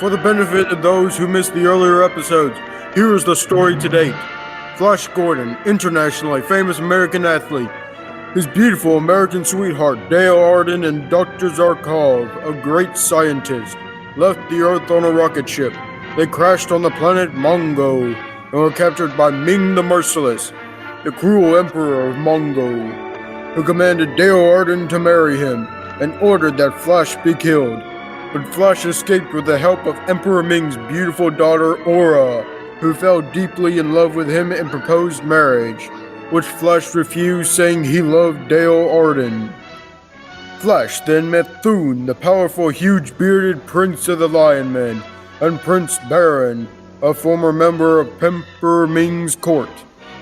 For the benefit of those who missed the earlier episodes, here is the story to date. Flash Gordon, internationally famous American athlete, his beautiful American sweetheart, Dale Arden, and Dr. Zarkov, a great scientist, left the Earth on a rocket ship. They crashed on the planet Mongo and were captured by Ming the Merciless, the cruel emperor of Mongo, who commanded Dale Arden to marry him and ordered that Flash be killed. But Flash escaped with the help of Emperor Ming's beautiful daughter, Aura, who fell deeply in love with him and proposed marriage, which Flash refused, saying he loved Dale Arden. Flash then met Thune, the powerful, huge-bearded prince of the Lion Men, and Prince Baron, a former member of Emperor Ming's court.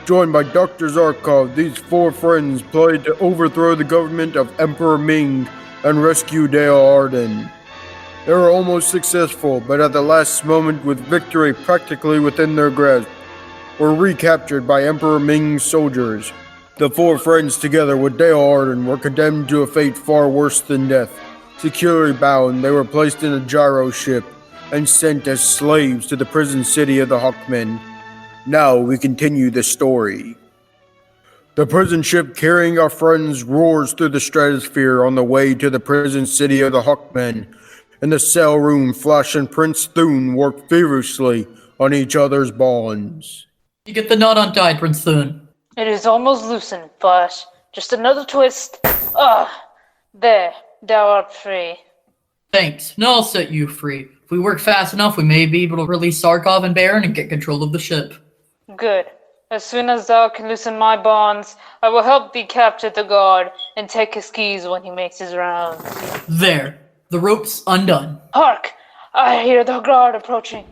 Joined by Dr. Zarkov, these four friends played to overthrow the government of Emperor Ming and rescue Dale Arden. They were almost successful, but at the last moment, with victory practically within their grasp, were recaptured by Emperor Ming's soldiers. The four friends, together with Dale Arden, were condemned to a fate far worse than death. Securely bound, they were placed in a gyro ship and sent as slaves to the prison city of the Hawkmen. Now we continue the story. The prison ship carrying our friends roars through the stratosphere on the way to the prison city of the Hawkmen. In the cell room, Flash and Prince Thune work feverishly on each other's bonds. You get the knot untied, Prince Thune. It is almost loosened, Flash. Just another twist. There. Thou art free. Thanks. Now I'll set you free. If we work fast enough, we may be able to release Zarkov and Baron and get control of the ship. Good. As soon as thou can loosen my bonds, I will help thee capture the guard and take his keys when he makes his rounds. There. The rope's undone. Hark! I hear the guard approaching.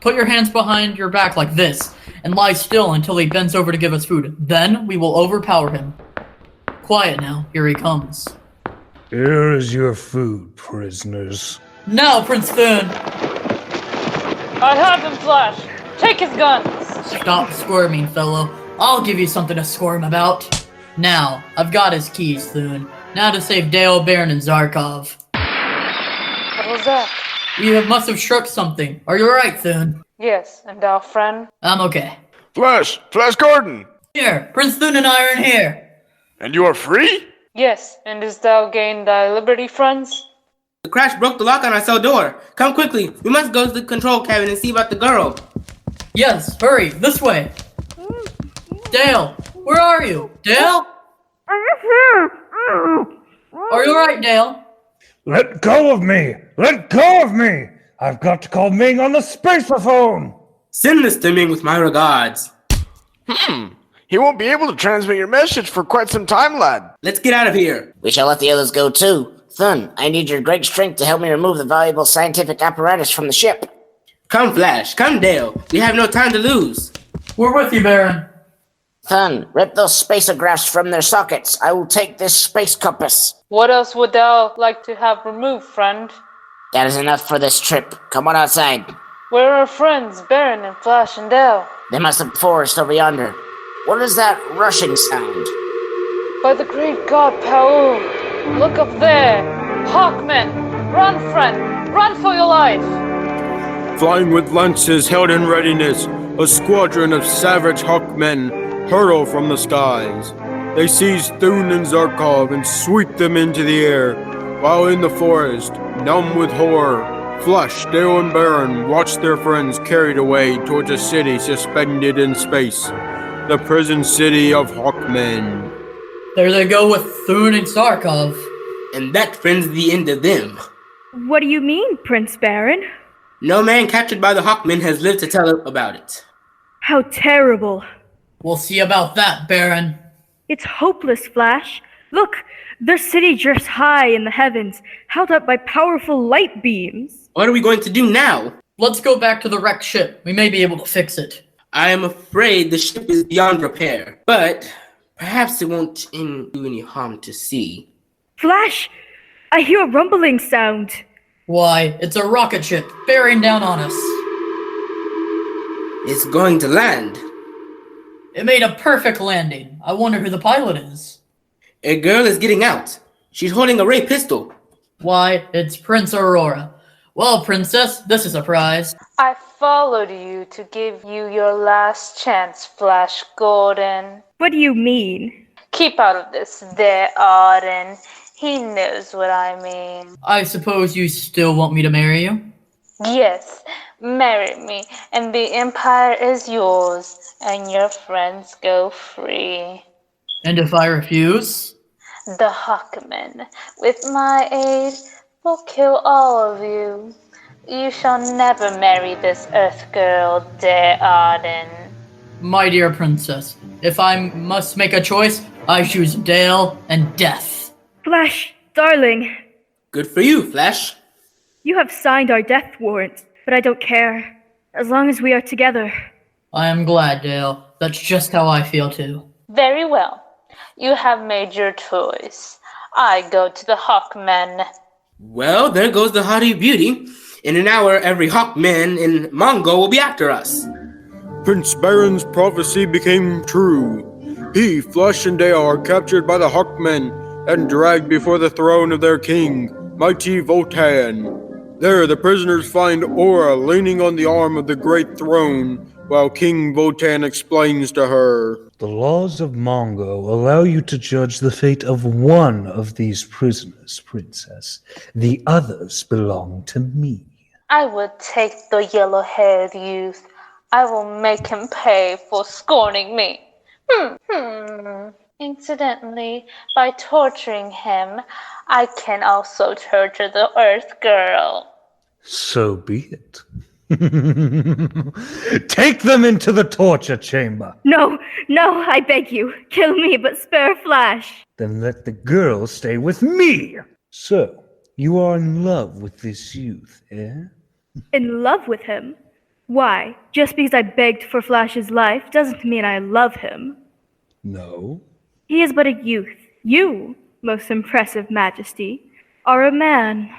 Put your hands behind your back like this, and lie still until he bends over to give us food. Then we will overpower him. Quiet now. Here he comes. Here is your food, prisoners. Now, Prince Thune! I'd have him, Flash. Take his guns. Stop squirming, fellow. I'll give you something to squirm about. Now, I've got his keys, Thune. Now to save Dale, Baron, and Zarkov. What was that? You must have struck something. Are you alright, Thune? Yes, and thou, friend? I'm okay. Flash Gordon! Here, Prince Thune and I are in here. And you are free? Yes, and didst thou gain thy liberty, friends? The crash broke the lock on our cell door. Come quickly. We must go to the control cabin and see about the girl. Yes, hurry, this way. Dale, where are you? Dale? Are you alright, Dale? Let go of me! Let go of me! I've got to call Ming on the spacephone! Send this to Ming with my regards. He won't be able to transmit your message for quite some time, lad. Let's get out of here. We shall let the others go too. Thun, I need your great strength to help me remove the valuable scientific apparatus from the ship. Come, Flash. Come, Dale. We have no time to lose. We're with you, Baron. Thun, rip those spaceographs from their sockets. I will take this space compass. What else would thou like to have removed, friend? That is enough for this trip. Come on outside. Where are our friends, Baron and Flash and Dale? They must have forest over yonder. What is that rushing sound? By the great god, Paul! Look up there! Hawkmen! Run, friend! Run for your life! Flying with lances held in readiness, a squadron of savage Hawkmen hurtle from the skies. They seize Thune and Zarkov and sweep them into the air, while in the forest, numb with horror, Flash, Dale, and Baron watch their friends carried away towards a city suspended in space, the prison city of Hawkmen. There they go with Thune and Zarkov. And that, friends, is the end of them. What do you mean, Prince Baron? No man captured by the Hawkmen has lived to tell about it. How terrible. We'll see about that, Baron. It's hopeless, Flash. Look, their city drifts high in the heavens, held up by powerful light beams. What are we going to do now? Let's go back to the wrecked ship. We may be able to fix it. I am afraid the ship is beyond repair, but perhaps it won't do any harm to see. Flash, I hear a rumbling sound. Why, it's a rocket ship bearing down on us. It's going to land. It made a perfect landing. I wonder who the pilot is. A girl is getting out. She's holding a ray pistol. Why, it's Prince Aurora. Well, Princess, this is a prize. I followed you to give you your last chance, Flash Gordon. What do you mean? Keep out of this there, Arden. He knows what I mean. I suppose you still want me to marry you? Yes, marry me, and the Empire is yours, and your friends go free. And if I refuse? The Hawkmen, with my aid, will kill all of you. You shall never marry this Earth girl, dear Arden. My dear Princess, if I must make a choice, I choose Dale and death. Flash, darling, Good for you, Flash. you have signed our death warrant, but I don't care. As long as we are together. I am glad, Dale. That's just how I feel too. Very well. You have made your choice. I go to the Hawkmen. Well, there goes the Haughty Beauty. In an hour, every Hawkman in Mongo will be after us. Prince Baron's prophecy became true. He, Flash, and Dale are captured by the Hawkmen and dragged before the throne of their king, mighty Votan. There, the prisoners find Aura leaning on the arm of the great throne, while King Votan explains to her. The laws of Mongo allow you to judge the fate of one of these prisoners, Princess. The others belong to me. I will take the yellow-haired youth. I will make him pay for scorning me. Incidentally, by torturing him, I can also torture the Earth Girl. So be it. Take them into the torture chamber. No, I beg you. Kill me, but spare Flash. Then let the girl stay with me. So, you are in love with this youth, eh? In love with him? Why? Just because I begged for Flash's life doesn't mean I love him. No. He is but a youth. You, most impressive majesty, are a man.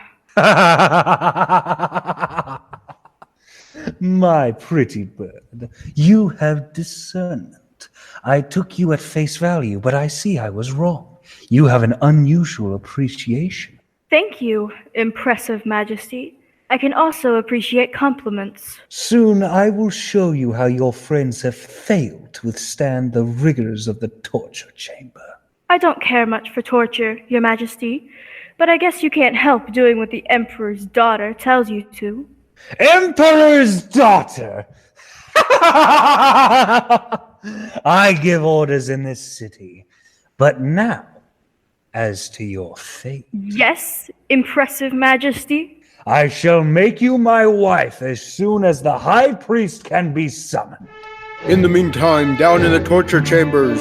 My pretty bird, you have discernment. I took you at face value, but I see I was wrong. You have an unusual appreciation. Thank you, impressive majesty. I can also appreciate compliments. Soon I will show you how your friends have failed to withstand the rigors of the torture chamber. I don't care much for torture, your majesty, but I guess you can't help doing what the Emperor's daughter tells you to. Emperor's daughter! I give orders in this city. But now, as to your fate, Yes, impressive majesty. I shall make you my wife as soon as the high priest can be summoned. In the meantime, down in the torture chambers,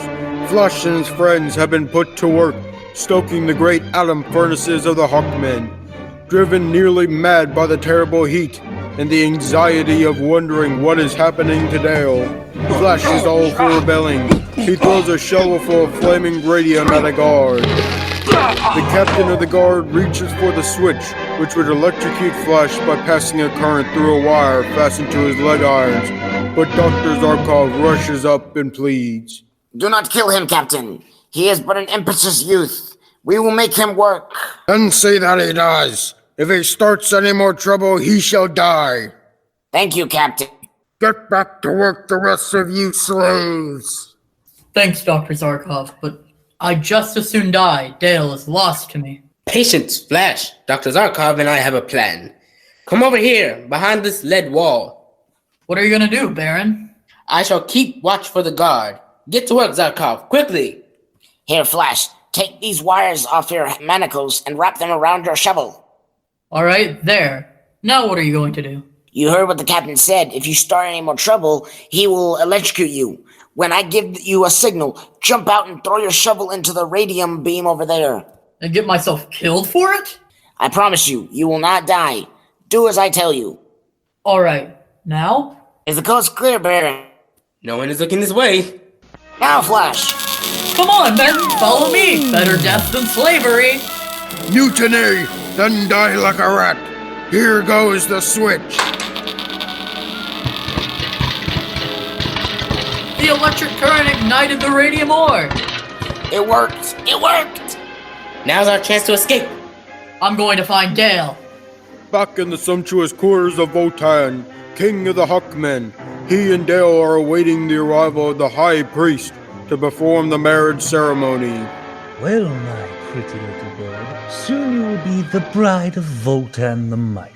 Flash and his friends have been put to work stoking the great atom furnaces of the Hawkmen, driven nearly mad by the terrible heat and the anxiety of wondering what is happening to Dale. Flash is all for rebelling. He throws a shovel full of flaming radium at a guard. The captain of the guard reaches for the switch, which would electrocute Flash by passing a current through a wire fastened to his leg irons, but Dr. Zarkov rushes up and pleads. Do not kill him, Captain. He is but an impetuous youth. We will make him work. Then say that he does. If he starts any more trouble, he shall die. Thank you, Captain. Get back to work, the rest of you slaves. Thanks, Dr. Zarkov, but I'd just as soon die. Dale is lost to me. Patience, Flash. Dr. Zarkov and I have a plan. Come over here, behind this lead wall. What are you gonna do, Baron? I shall keep watch for the guard. Get to work, Zarkov, quickly. Here, Flash, take these wires off your manacles and wrap them around your shovel. Alright, there. Now what are you going to do? You heard what the captain said. If you start any more trouble, he will electrocute you. When I give you a signal, jump out and throw your shovel into the radium beam over there. And get myself killed for it? I promise you, you will not die. Do as I tell you. Alright, now? Is the coast clear, Baron? No one is looking this way. Now, Flash. Come on, men, follow me! Better death than slavery! Mutiny, then die like a rat. Here goes the switch. The electric current ignited the radium ore! It worked. It worked. Now's our chance to escape. I'm going to find Dale. Back in the sumptuous quarters of Votan, king of the Hawkmen, he and Dale are awaiting the arrival of the High Priest to perform the marriage ceremony. Well, my pretty little bird, soon you will be the bride of Voltan the Mighty.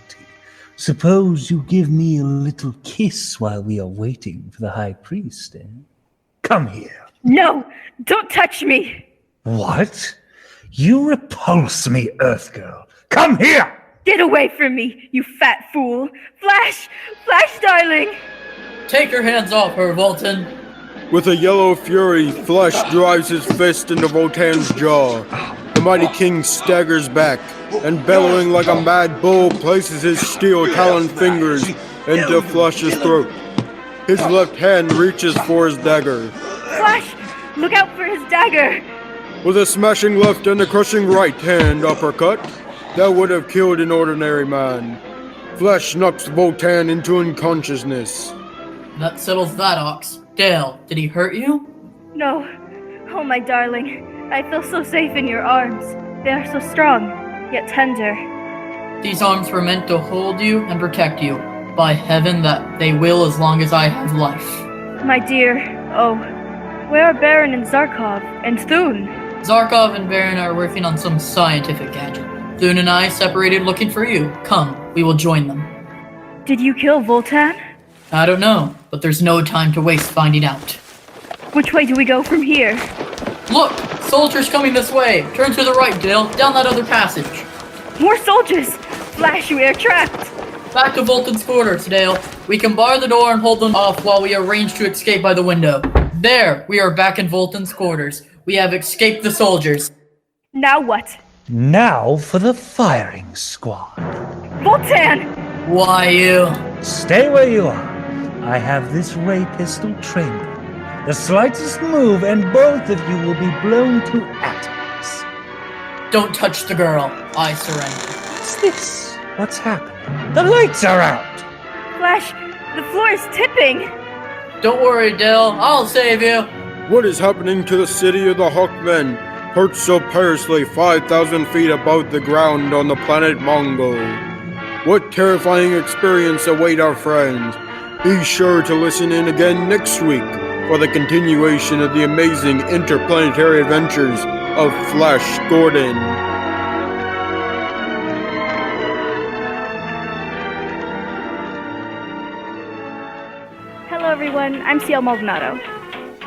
Suppose you give me a little kiss while we are waiting for the High Priest, eh? Come here. No! Don't touch me! What? You repulse me, Earth Girl. Come here! Get away from me, you fat fool! Flash! Flash, darling! Take your hands off her, Voltan. With a yellow fury, Flash drives his fist into Votan's jaw. The mighty king staggers back, and bellowing like a mad bull, places his steel-taloned fingers into Flash's throat. His left hand reaches for his dagger. Flash! Look out for his dagger! With a smashing left and a crushing right hand uppercut, that would have killed an ordinary man. Flash knocks Votan into unconsciousness. That settles that, Ox. Dale, did he hurt you? No. Oh, my darling. I feel so safe in your arms. They are so strong, yet tender. These arms were meant to hold you and protect you. By heaven, that they will as long as I have life. My dear, oh, where are Baron and Zarkov and Thune? Zarkov and Baron are working on some scientific gadget. Thune and I separated looking for you. Come, we will join them. Did you kill Voltan? I don't know, but there's no time to waste finding out. Which way do we go from here? Look! Soldiers coming this way! Turn to the right, Dale, down that other passage. More soldiers! Flash, we are trapped! Back to Voltan's quarters, Dale. We can bar the door and hold them off while we arrange to escape by the window. There! We are back in Voltan's quarters. We have escaped the soldiers. Now what? Now for the firing squad. Voltan! Why you? Stay where you are. I have this ray pistol trained. The slightest move and both of you will be blown to atoms. Don't touch the girl. I surrender. What's this? What's happening? The lights are out! Flash, the floor is tipping! Don't worry, Dale. I'll save you. What is happening to the city of the Hawkmen, perched so perilously 5,000 feet above the ground on the planet Mongol? What terrifying experience await our friends? Be sure to listen in again next week for the continuation of the amazing interplanetary adventures of Flash Gordon. Hello everyone, I'm CL Maldonado.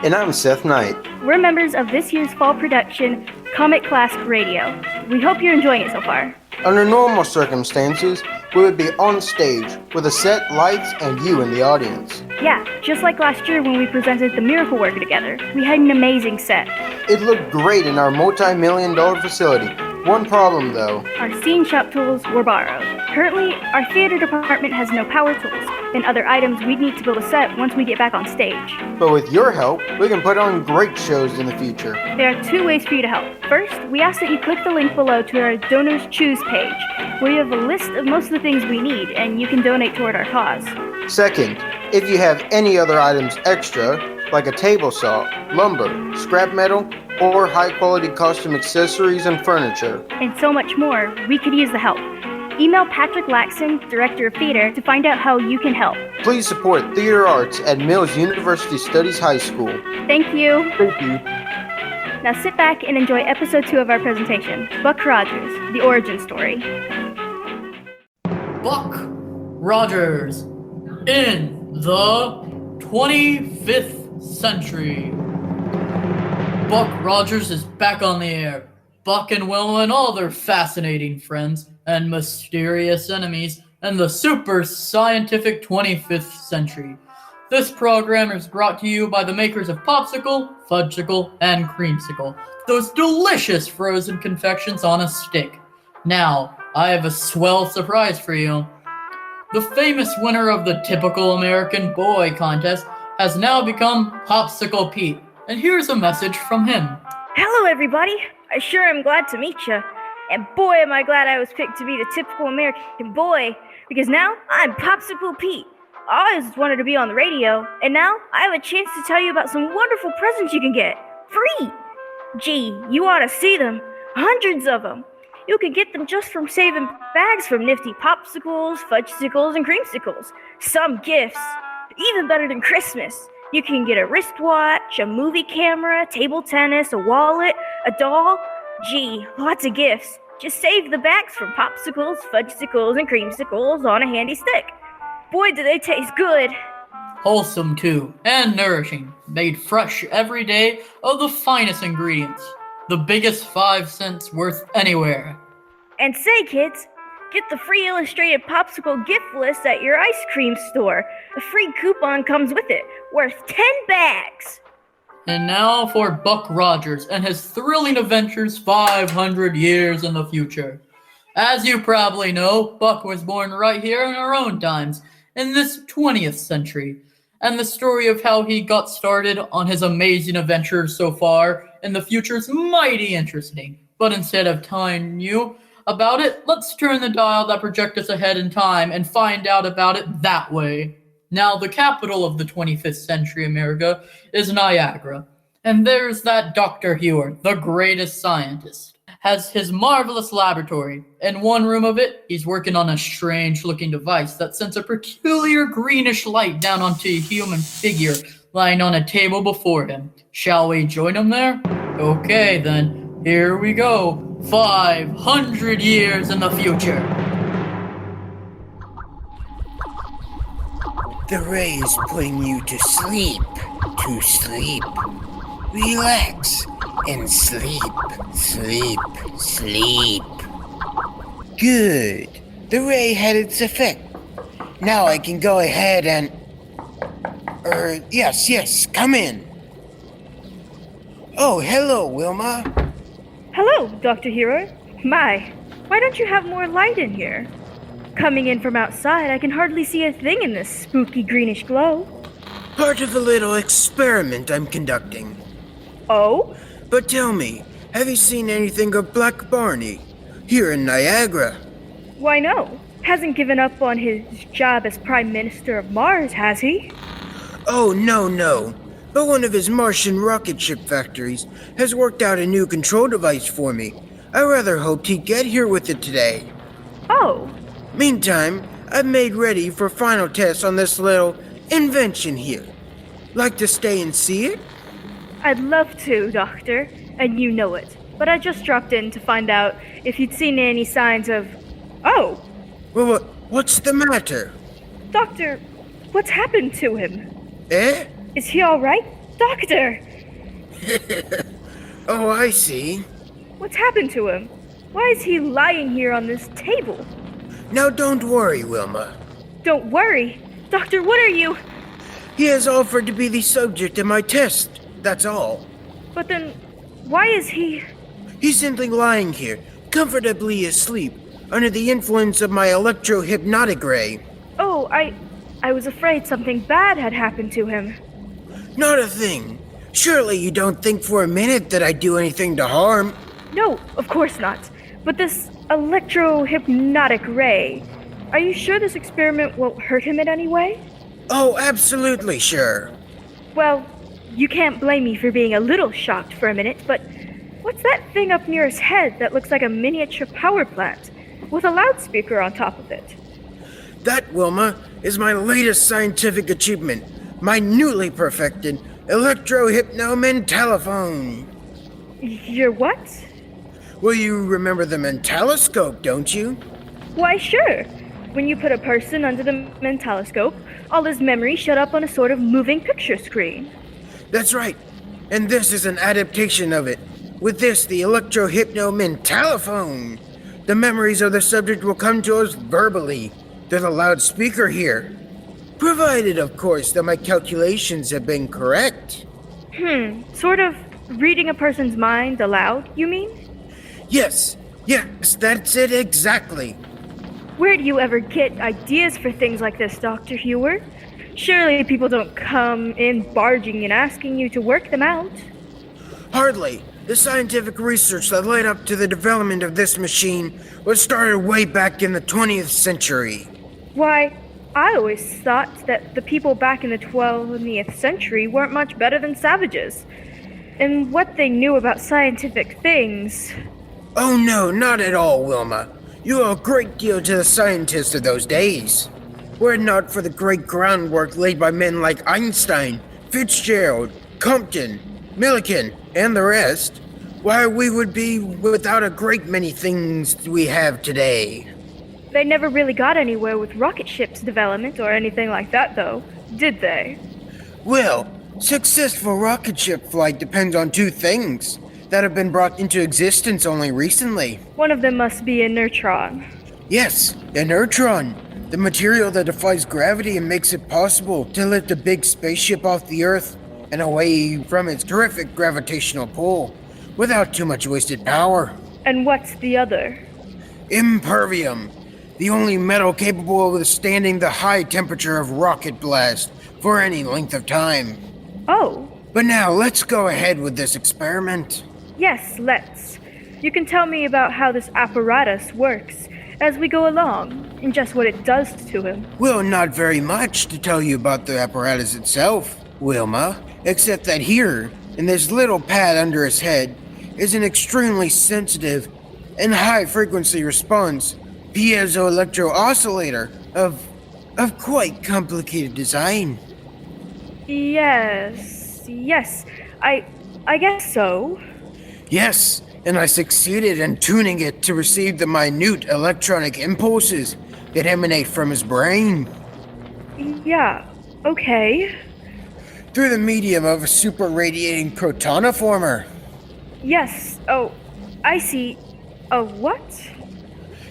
And I'm Seth Knight. We're members of this year's fall production, Comet Classic Radio. We hope you're enjoying it so far. Under normal circumstances, we would be on stage with a set, lights, and you in the audience. Yeah, just like last year when we presented the Miracle Worker together. We had an amazing set. It looked great in our multi-million-dollar facility. One problem, though. Our scene shop tools were borrowed. Currently, our theater department has no power tools and other items we'd need to build a set once we get back on stage. But with your help, we can put on great shows in the future. There are two ways for you to help. First, we ask that you click the link below to our Donors Choose page, where you have a list of most of the things we need, and you can donate toward our cause. Second, if you have any other items extra, like a table saw, lumber, scrap metal, or high-quality costume accessories and furniture, And so much more, we could use the help. Email Patrick Laxon, Director of Theater, to find out how you can help. please support theater arts at Mills University Studies High School. Thank you. Thank you. Now sit back and enjoy episode 2 of our presentation, Buck Rogers, The Origin Story. Buck Rogers in the 25th century. Buck Rogers is back on the air. Buck and Wilma and all their fascinating friends and mysterious enemies in the super scientific 25th century. This program is brought to you by the makers of Popsicle, Fudgsicle, and Creamsicle, those delicious frozen confections on a stick. Now, I have a swell surprise for you. The famous winner of the Typical American Boy contest has now become Popsicle Pete, and here's a message from him. Hello, everybody. I sure am glad to meet you. And boy, am I glad I was picked to be the typical American boy, because now I'm Popsicle Pete. I always wanted to be on the radio, and now I have a chance to tell you about some wonderful presents you can get. Free! Gee, you ought to see them. Hundreds of them. You can get them just from saving bags from nifty popsicles, fudgesicles, and creamsicles. Some gifts, even better than Christmas. You can get a wristwatch, a movie camera, table tennis, a wallet, a doll. Gee, lots of gifts. Just save the bags from popsicles, fudgesicles, and creamsicles on a handy stick. Boy, do they taste good. Wholesome too, and nourishing, made fresh every day of the finest ingredients. The biggest 5 cents worth anywhere. And say, kids, get the free illustrated popsicle gift list at your ice cream store. A free coupon comes with it, worth 10 bags. And now for Buck Rogers and his thrilling adventures 500 years in the future. As you probably know, Buck was born right here in our own times, in this 20th century. And the story of how he got started on his amazing adventures so far in the future is mighty interesting. But instead of telling you about it, let's turn the dial that projects us ahead in time and find out about it that way. Now, the capital of the 25th century America is Niagara. And there's that Dr. Hewer, the greatest scientist, has his marvelous laboratory. In one room of it, he's working on a strange-looking device that sends a peculiar greenish light down onto a human figure lying on a table before him. Shall we join him there? Okay, then. Here we go. 500 years in the future. The ray is putting you to sleep. To sleep. Relax and sleep. Sleep. Sleep. Good. The ray had its effect. Now I can go ahead and... Yes, come in. Oh, hello, Wilma. Hello, Dr. Hero. My, why don't you have more light in here? Coming in from outside, I can hardly see a thing in this spooky greenish glow. Part of a little experiment I'm conducting. Oh? But tell me, have you seen anything of Black Barney here in Niagara? Why no. Hasn't given up on his job as Prime Minister of Mars, has he? Oh, no. But one of his Martian rocket ship factories has worked out a new control device for me. I rather hoped he'd get here with it today. Oh. Meantime, I've made ready for final tests on this little invention here. Like to stay and see it? I'd love to, Doctor, and you know it. But I just dropped in to find out if you'd seen any signs of... Oh! Well, what's the matter? Doctor, what's happened to him? Eh? Is he all right? Doctor! Oh, I see. What's happened to him? Why is he lying here on this table? Now don't worry, Wilma. Don't worry? Doctor, what are you... He has offered to be the subject of my test, that's all. But then, why is he... He's simply lying here, comfortably asleep, under the influence of my electro-hypnotic ray. Oh, I was afraid something bad had happened to him. Not a thing. Surely you don't think for a minute that I'd do anything to harm? No, of course not. But this electro-hypnotic ray, are you sure this experiment won't hurt him in any way? Oh, absolutely sure. Well, you can't blame me for being a little shocked for a minute, but what's that thing up near his head that looks like a miniature power plant, with a loudspeaker on top of it? That, Wilma, is my latest scientific achievement. My newly perfected electro-hypno-mentalophone. Your what? Well, you remember the mentaloscope, don't you? Why, sure. When you put a person under the mentaloscope, all his memories shut up on a sort of moving picture screen. That's right. And this is an adaptation of it. With this, the electro-hypno-mentalophone. The memories of the subject will come to us verbally. There's a loudspeaker here. Provided, of course, that my calculations have been correct. Sort of reading a person's mind aloud, you mean? Yes, that's it exactly. Where do you ever get ideas for things like this, Dr. Hewer? Surely people don't come in barging and asking you to work them out. Hardly. The scientific research that led up to the development of this machine was started way back in the 20th century. Why, I always thought that the people back in the 20th century weren't much better than savages. And what they knew about scientific things... Oh no, not at all, Wilma. You owe a great deal to the scientists of those days. Were it not for the great groundwork laid by men like Einstein, Fitzgerald, Compton, Millikan, and the rest, why we would be without a great many things we have today. They never really got anywhere with rocket ships development or anything like that, though, did they? Well, successful rocket ship flight depends on two things that have been brought into existence only recently. One of them must be a neutron. Yes, a neutron. The material that defies gravity and makes it possible to lift a big spaceship off the Earth and away from its terrific gravitational pull without too much wasted power. And what's the other? Impervium, the only metal capable of withstanding the high temperature of rocket blast for any length of time. Oh. But now let's go ahead with this experiment. Yes, let's. You can tell me about how this apparatus works as we go along, and just what it does to him. Well, not very much to tell you about the apparatus itself, Wilma, except that here, in this little pad under his head, is an extremely sensitive and high-frequency response piezoelectro oscillator of quite complicated design. Yes, I guess so. Yes, and I succeeded in tuning it to receive the minute electronic impulses that emanate from his brain. Yeah, okay. Through the medium of a super radiating protoniformer. Yes, oh, I see. A what?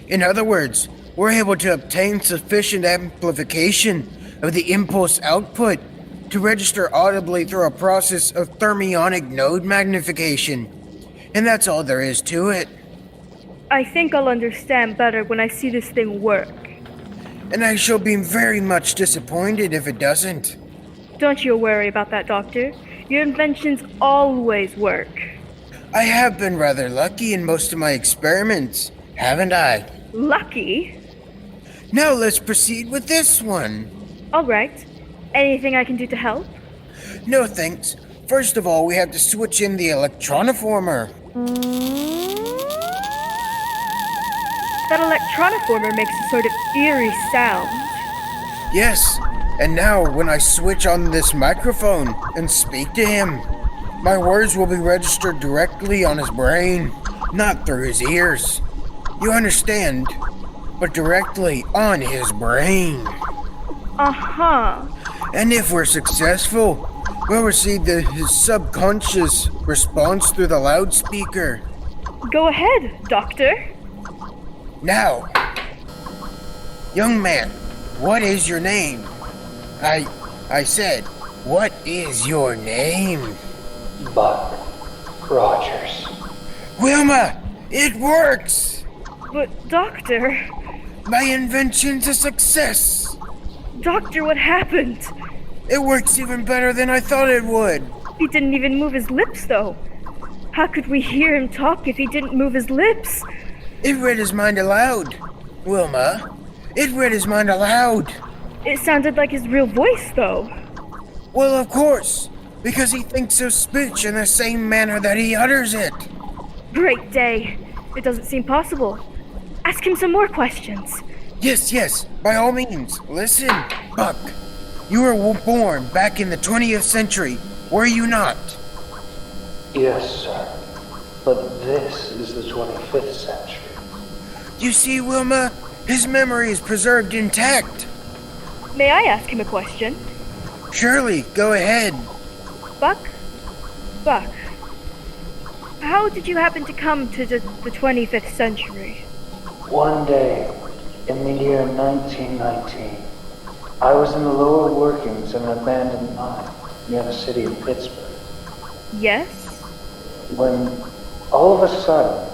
In other words, we're able to obtain sufficient amplification of the impulse output to register audibly through a process of thermionic node magnification. And that's all there is to it. I think I'll understand better when I see this thing work. And I shall be very much disappointed if it doesn't. Don't you worry about that, Doctor. Your inventions always work. I have been rather lucky in most of my experiments, haven't I? Lucky? Now let's proceed with this one. All right. Anything I can do to help? No thanks. First of all, we have to switch in the electroniformer. That electroniformer makes a sort of eerie sound. Yes, and now when I switch on this microphone and speak to him, my words will be registered directly on his brain, not through his ears. You understand? But directly on his brain. Uh-huh. And if we're successful, we'll receive his subconscious response through the loudspeaker. Go ahead, Doctor. Now, young man, what is your name? I said, what is your name? Buck Rogers. Wilma, it works! But, Doctor... My invention's a success! Doctor, what happened? It works even better than I thought it would. He didn't even move his lips, though. How could we hear him talk if he didn't move his lips? It read his mind aloud, Wilma. It read his mind aloud. It sounded like his real voice, though. Well, of course, because he thinks of speech in the same manner that he utters it. Great day. It doesn't seem possible. Ask him some more questions. Yes, by all means. Listen, Buck. You were born back in the 20th century, were you not? Yes, sir. But this is the 25th century. You see, Wilma, his memory is preserved intact. May I ask him a question? Surely, go ahead. Buck, how did you happen to come to the 25th century? One day, in the year 1919, I was in the lower workings of an abandoned mine near the city of Pittsburgh. Yes? When, all of a sudden,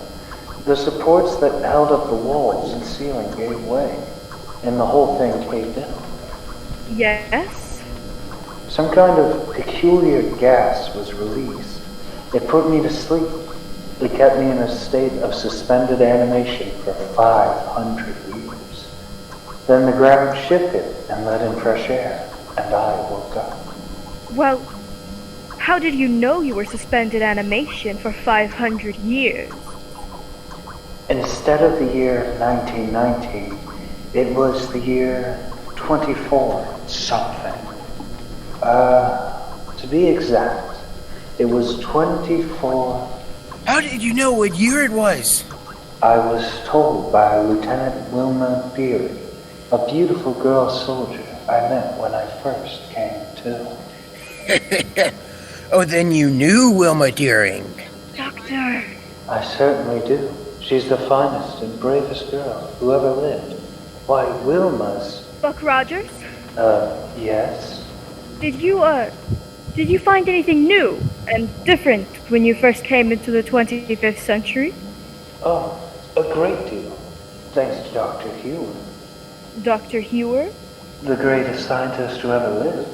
the supports that held up the walls and ceiling gave way, and the whole thing caved in. Yes? Some kind of peculiar gas was released. It put me to sleep. It kept me in a state of suspended animation for 500 years. Then the ground shifted and let in fresh air, and I woke up. Well, how did you know you were suspended animation for 500 years? Instead of the year 1919, it was the year 24 something. To be exact, it was 24. How did you know what year it was? I was told by Lieutenant Wilma Beery, a beautiful girl soldier I met when I first came to. Oh, then you knew Wilma Deering. Doctor. I certainly do. She's the finest and bravest girl who ever lived. Why, Wilma's... Buck Rogers? Yes? Did you find anything new and different when you first came into the 25th century? Oh, a great deal. Thanks to Dr. Hewer. Dr. Hewer? The greatest scientist who ever lived.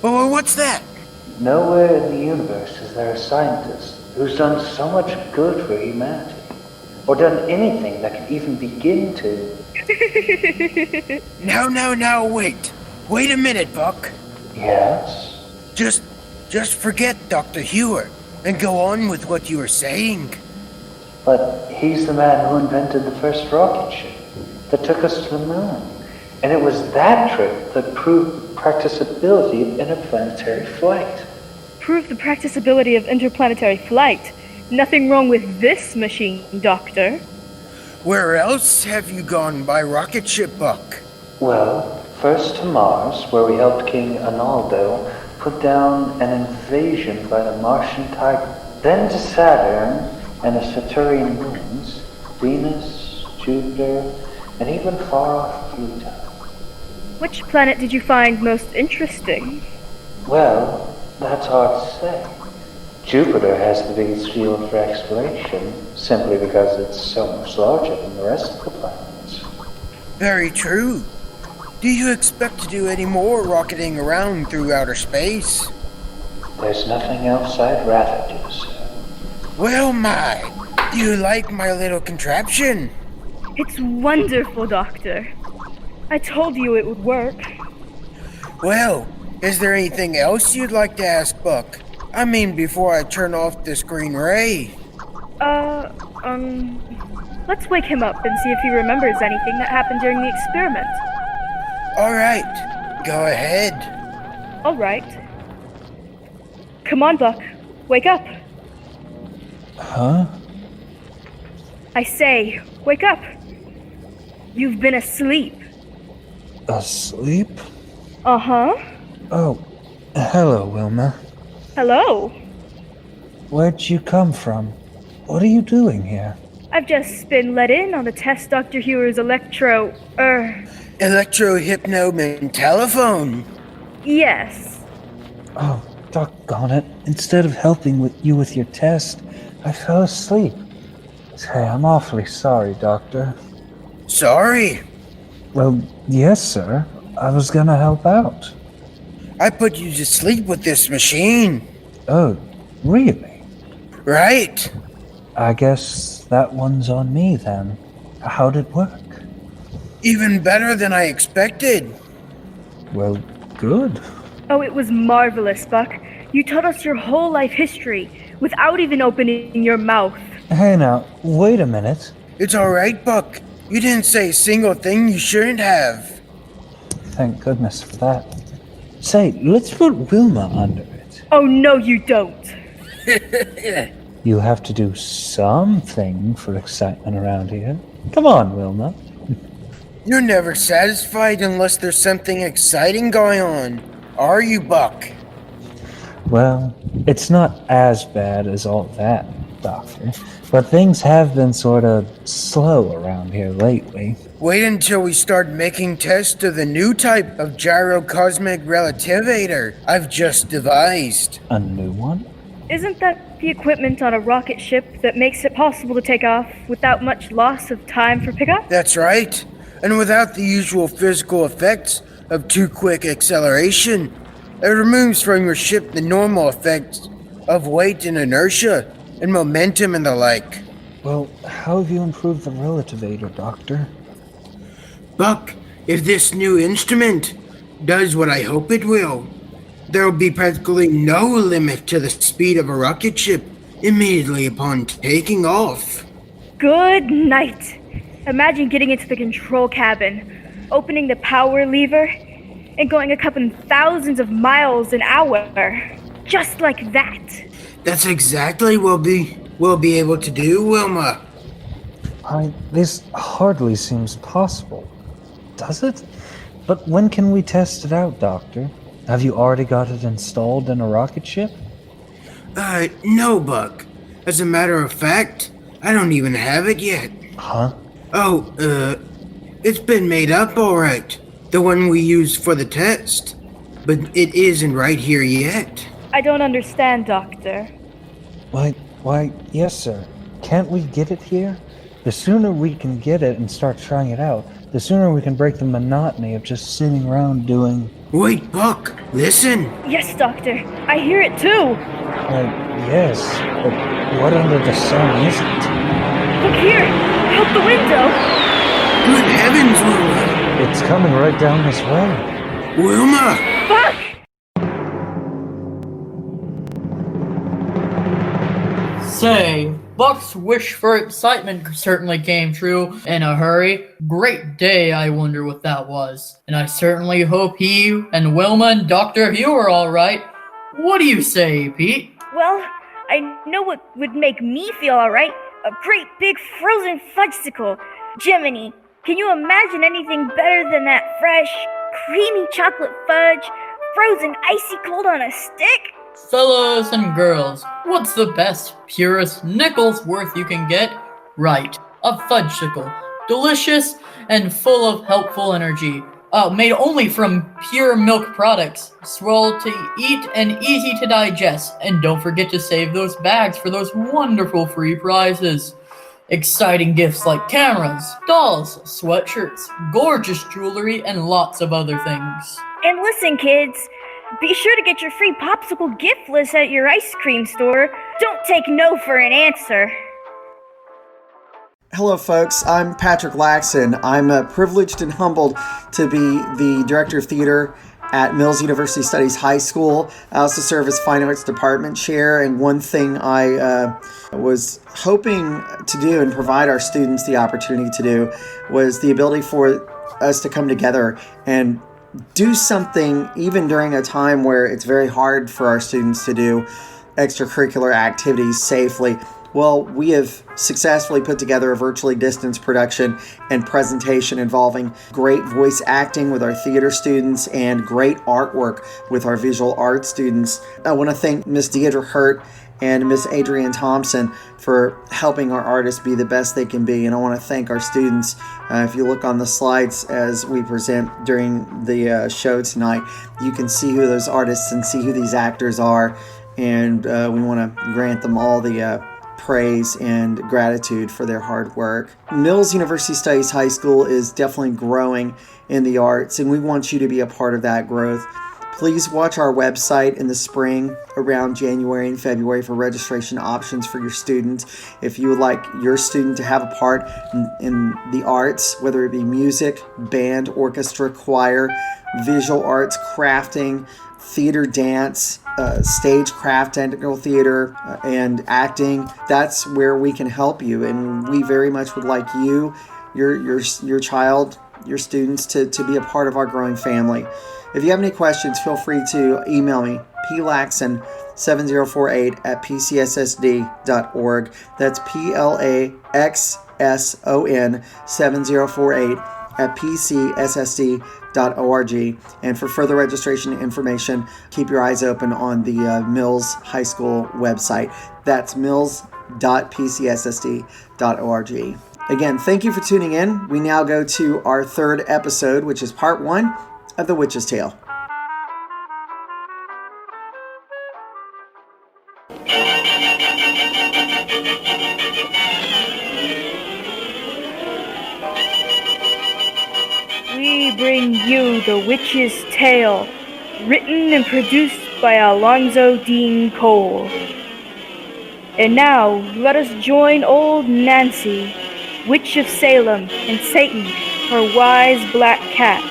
Well, what's that? Nowhere in the universe is there a scientist who's done so much good for humanity, or done anything that can even begin to. Now, wait. Wait a minute, Buck. Yes? Just forget Dr. Hewer and go on with what you were saying. But he's the man who invented the first rocket ship that took us to the moon. And it was that trip that proved the practicability of interplanetary flight. Proved the practicability of interplanetary flight? Nothing wrong with this machine, Doctor. Where else have you gone by rocket ship, Buck? Well, first to Mars, where we helped King Arnaldo put down an invasion by the Martian Tiger. Then to Saturn and the Saturnian moons, Venus, Jupiter, and even far-off Pluto. Which planet did you find most interesting? Well, that's hard to say. Jupiter has the biggest field for exploration, simply because it's so much larger than the rest of the planets. Very true. Do you expect to do any more rocketing around through outer space? There's nothing else I'd rather do, sir. Well, do you like my little contraption? It's wonderful, Doctor. I told you it would work. Well, is there anything else you'd like to ask Buck? I mean, before I turn off this green ray. Let's wake him up and see if he remembers anything that happened during the experiment. All right, go ahead. All right. Come on, Buck. Wake up. Huh? I say, wake up. You've been asleep. Asleep? Uh-huh. Oh, hello, Wilma. Hello. Where'd you come from? What are you doing here? I've just been let in on the test Dr. Hewer's Electro-hypno-telephone. Yes. Oh, doggone it. Instead of helping you with your test, I fell asleep. Say, I'm awfully sorry, Doctor. Sorry? Well, yes, sir. I was gonna help out. I put you to sleep with this machine. Oh, really? Right. I guess that one's on me, then. How'd it work? Even better than I expected. Well, good. Oh, it was marvelous, Buck. You told us your whole life history without even opening your mouth. Hey now, wait a minute. It's all right, Buck. You didn't say a single thing you shouldn't have. Thank goodness for that. Say, let's put Wilma under it. Oh, no, you don't. You have to do something for excitement around here. Come on, Wilma. You're never satisfied unless there's something exciting going on. Are you, Buck? Well, it's not as bad as all that, Doctor. But things have been sort of slow around here lately. Wait until we start making tests of the new type of gyrocosmic relativator I've just devised. A new one? Isn't that the equipment on a rocket ship that makes it possible to take off without much loss of time for pickup? That's right. And without the usual physical effects of too quick acceleration. It removes from your ship the normal effects of weight and inertia and momentum and the like. Well, how have you improved the relativator, Doctor? Buck, if this new instrument does what I hope it will, there will be practically no limit to the speed of a rocket ship immediately upon taking off. Good night. Imagine getting into the control cabin, opening the power lever, and going a couple thousands of miles an hour. Just like that. That's exactly what we'll be able to do, Wilma. This hardly seems possible, does it? But when can we test it out, Doctor? Have you already got it installed in a rocket ship? No, Buck. As a matter of fact, I don't even have it yet. Huh? Oh, it's been made up all right. The one we used for the test. But it isn't right here yet. I don't understand, Doctor. Why, yes, sir. Can't we get it here? The sooner we can get it and start trying it out, the sooner we can break the monotony of just sitting around doing... Wait, Buck, listen. Yes, Doctor. I hear it too. Yes, but what under the sun is it? Look here, out the window. Good heavens, Wilma. It's coming right down this way. Wilma! Buck! Say, Buck's wish for excitement certainly came true in a hurry. Great day, I wonder what that was. And I certainly hope he and Wilma and Dr. Hugh are alright. What do you say, Pete? Well, I know what would make me feel alright. A great big frozen fudgesicle. Jiminy, can you imagine anything better than that fresh, creamy chocolate fudge, frozen icy cold on a stick? Fellows and girls, what's the best, purest nickel's worth you can get? Right, a fudgesicle. Delicious and full of helpful energy. Made only from pure milk products. Swell to eat and easy to digest. And don't forget to save those bags for those wonderful free prizes. Exciting gifts like cameras, dolls, sweatshirts, gorgeous jewelry, and lots of other things. And listen, kids, be sure to get your free popsicle gift list at your ice cream store. Don't take no for an answer. Hello, folks. I'm Patrick Laxon. I'm privileged and humbled to be the Director of Theater at Mills University Studies High School. I also serve as Fine Arts Department Chair, and one thing I was hoping to do and provide our students the opportunity to do was the ability for us to come together and do something even during a time where it's very hard for our students to do extracurricular activities safely. Well, we have successfully put together a virtually distanced production and presentation involving great voice acting with our theater students and great artwork with our visual arts students. I want to thank Miss Deidre Hurt and Miss Adrienne Thompson for helping our artists be the best they can be. And I want to thank our students. If you look on the slides as we present during the show tonight, you can see who those artists and see who these actors are. And we want to grant them all the praise and gratitude for their hard work. Mills University Studies High School is definitely growing in the arts, and we want you to be a part of that growth. Please watch our website in the spring around January and February for registration options for your students. If you would like your student to have a part in the arts, whether it be music, band, orchestra, choir, visual arts, crafting, theater, dance, stage craft, technical theater, and acting, that's where we can help you. And we very much would like you, your child, your students to be a part of our growing family. If you have any questions, feel free to email me, plaxon7048@pcssd.org. That's PLAXSON7048@pcssd.org. And for further registration information, keep your eyes open on the Mills High School website. That's mills.pcssd.org. Again, thank you for tuning in. We now go to our third episode, which is part 1 of The Witch's Tale. We bring you The Witch's Tale, written and produced by Alonzo Dean Cole. And now, let us join old Nancy, Witch of Salem, and Satan, her wise black cat.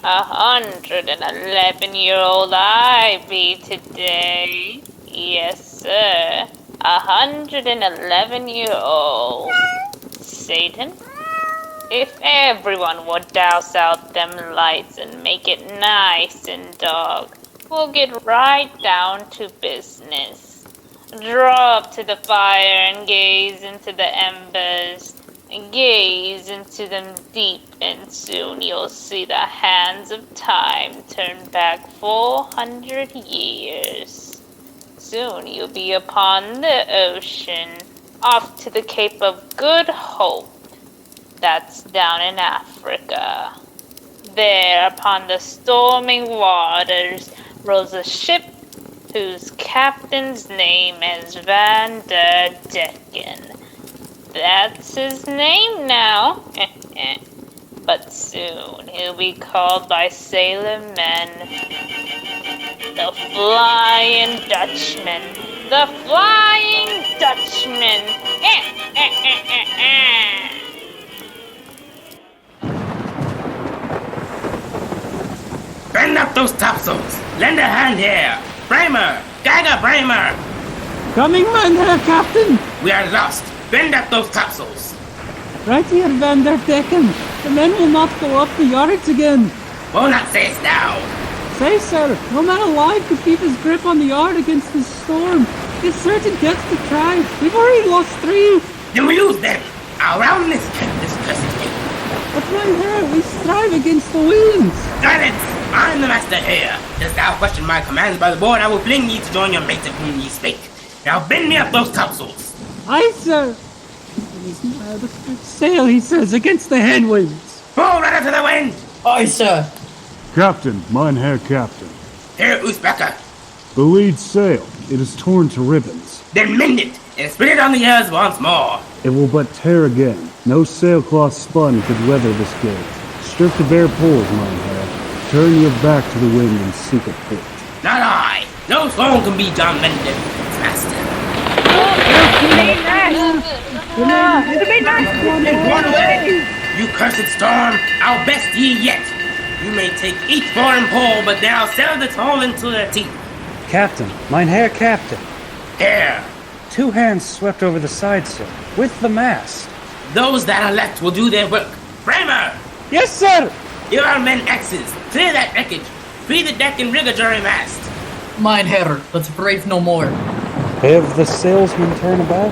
111-year-old I be today. Yes, sir. 111-year-old. Satan? If everyone would douse out them lights and make it nice and dark, we'll get right down to business. Draw up to the fire and gaze into the embers. Gaze into them deep, and soon you'll see the hands of time turn back 400 years. Soon you'll be upon the ocean, off to the Cape of Good Hope. That's down in Africa. There, upon the storming waters, rose a ship whose captain's name is Van der Decken. That's his name now. But soon he'll be called by sailor men the Flying Dutchman. The Flying Dutchman. Bend up those topsails! Lend a hand here! Bramer! Gagger Bramer! Coming, man, Herr Captain! We are lost! Bend up those topsails! Right here, Van der Decken. The men will not go up the yards again. Oh, not sayest thou! Say, sir, no man alive could keep his grip on the yard against this storm. It's certain death to try. We've already lost 3. Then we lose them! Around this cape, this cursed cape! But mein Herr, we strive against the winds. Silence! I'm the master here. Dost thou question my commands by the board, I will fling ye to join your mates of whom ye spake. Now bend me up those topsails. Aye, sir. Sail, he says, against the headwinds. Pull right to the wind! Aye, sir. Captain, mein Herr Captain. Here, Usbecker. The lead sail, it is torn to ribbons. Then mend it, and split it on the ears once more. It will but tear again. No sailcloth spun could weather this gale. Strip the bare poles, mein Herr. Turn your back to the wind and seek a port. Not I. No song can be John Mendon, master. One away! You cursed storm, I'll best ye yet. You may take each foreign pole, but now sell the toll into their teeth. Captain, mein Herr Captain. Here. 2 hands swept over the side, sir, with the mast. Those that are left will do their work. Bramer! Yes, sir! You are men axes. Clear that wreckage. Free the deck and rig a jury mast. Mein Herr, let's brave no more. Have the sailsmen turn about?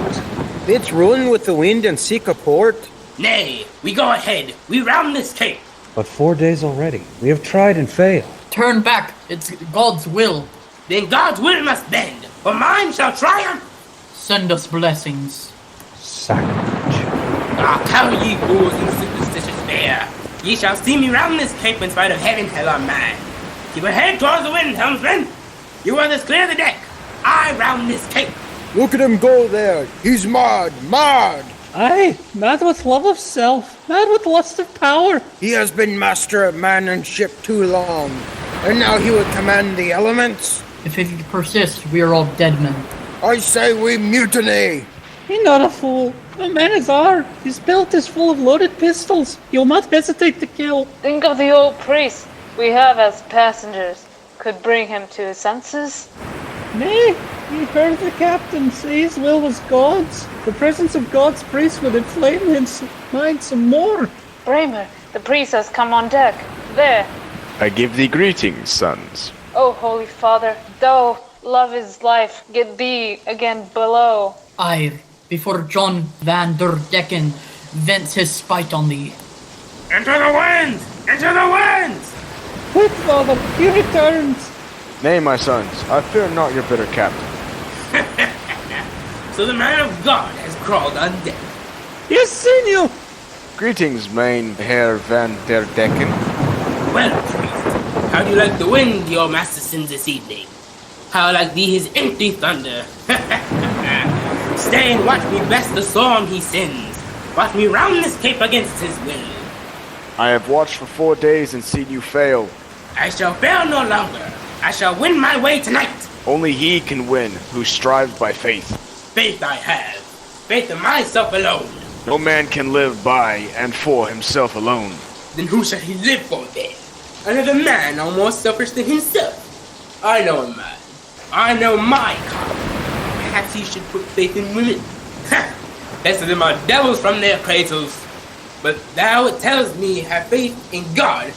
Let's run with the wind and seek a port. Nay, we go ahead. We round this cape. But 4 days already. We have tried and failed. Turn back. It's God's will. Then God's will must bend, for mine shall triumph. Send us blessings. Sacrilege. Ah, come ye fools and superstitious bear. Ye shall see me round this cape in spite of heaven hell on mine. Keep a head towards the wind, helmsman. You others clear the deck. I round this cape. Look at him go there. He's mad, mad. Aye, mad with love of self, mad with lust of power. He has been master of man and ship too long, and now he would command the elements. If he persists, we are all dead men. I say we mutiny. He's not a fool. The man is hard. His belt is full of loaded pistols. You'll not hesitate to kill. Think of the old priest we have as passengers. Could bring him to his senses. Nay, you heard the captain say his will was God's. The presence of God's priest would inflame his mind some more. Bramer, the priest has come on deck. There. I give thee greetings, sons. Oh, Holy Father, thou love his life, get thee again below. Aye, before John Van der Decken vents his spite on thee. Enter the wind! Enter the wind! Quick, Father, he returns. Nay, my sons, I fear not your bitter captain. So the man of God has crawled on deck. Yes, senor. Greetings, mein Herr Van der Decken. Well, priest, how do you like the wind your master sends this evening? How like thee his empty thunder? Stay and watch me bless the storm he sends. Watch me round this cape against his will. I have watched for 4 days and seen you fail. I shall fail no longer. I shall win my way tonight. Only he can win who strives by faith. Faith I have. Faith in myself alone. No man can live by and for himself alone. Then who shall he live for then? another man no more selfish than himself. I know a man. I know my kind. Perhaps he should put faith in women. Best of them are devils from their cradles. But thou tells me have faith in God.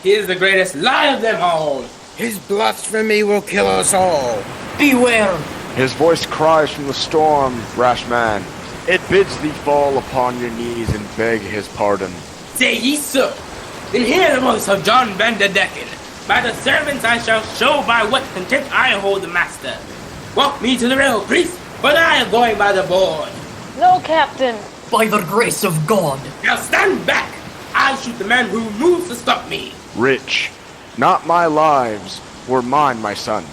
He is the greatest lie of them all. His blasphemy will kill us all. Beware! His voice cries from the storm, rash man. It bids thee fall upon your knees and beg his pardon. Say ye so? Then hear the voice of John Vanderdecken. By the servants I shall show by what contempt I hold the master. Walk me to the rail, priest, but I am going by the board. No, Captain. By the grace of God. Now stand back. I shoot the man who moves to stop me. Rich, not my lives, were mine, my son.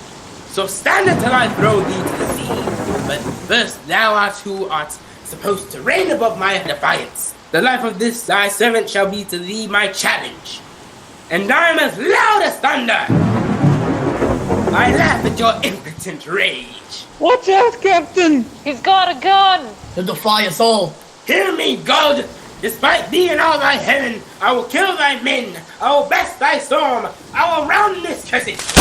So stand until I throw thee to the sea. But first thou art who art supposed to reign above my defiance. The life of this thy servant shall be to thee my challenge. And I am as loud as thunder. I laugh at your impotent rage. Watch out, Captain! He's got a gun. To defy us all. Hear me, God! Despite thee and all thy heaven, I will kill thy men. I will best thy storm. I will round this cursed.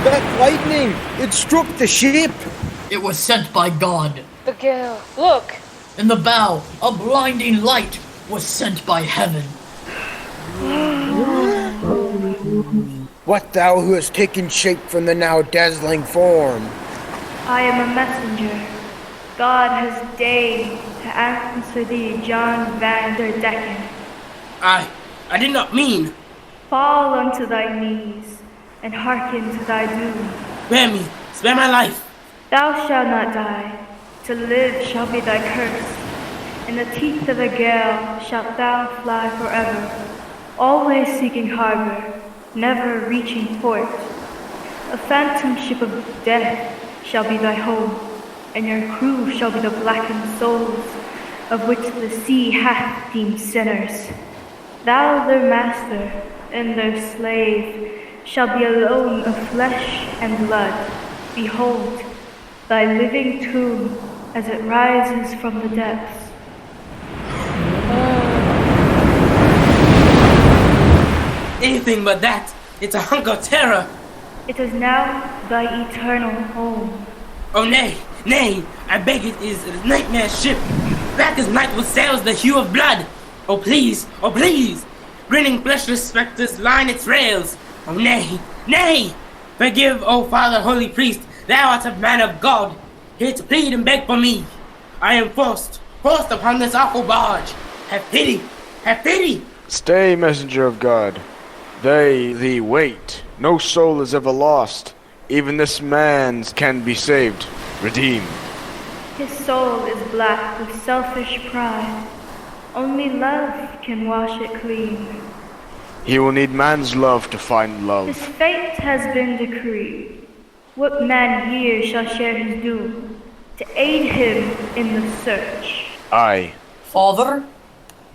That lightning! It struck the ship! It was sent by God. The gale. Look. In the bow, a blinding light was sent by heaven. What thou who has taken shape from the now dazzling form? I am a messenger. God has deigned to answer thee, John Vanderdecken. I did not mean. Fall unto thy knees, and hearken to thy doom. Spare me, spare my life. Thou shalt not die, to live shall be thy curse. In the teeth of a gale shalt thou fly forever, always seeking harbor, never reaching port. A phantom ship of death shall be thy home, and your crew shall be the blackened souls, of which the sea hath deemed sinners. Thou their master, and their slave, shall be alone of flesh and blood. Behold, thy living tomb as it rises from the depths. Anything but that. It's a hunk of terror. It is now thy eternal home. Oh nay, nay, I beg it is a nightmare ship. Black as night with sails the hue of blood. Oh please, grinning fleshless specters line its rails. Oh nay, nay, forgive, O Father, holy priest, thou art a man of God, here to plead and beg for me. I am forced upon this awful barge. Have pity, have pity. Stay, messenger of God. They thee wait. No soul is ever lost. Even this man's can be saved, redeemed. His soul is black with selfish pride. Only love can wash it clean. He will need man's love to find love. His fate has been decreed. What man here shall share his doom, to aid him in the search? Aye. Father?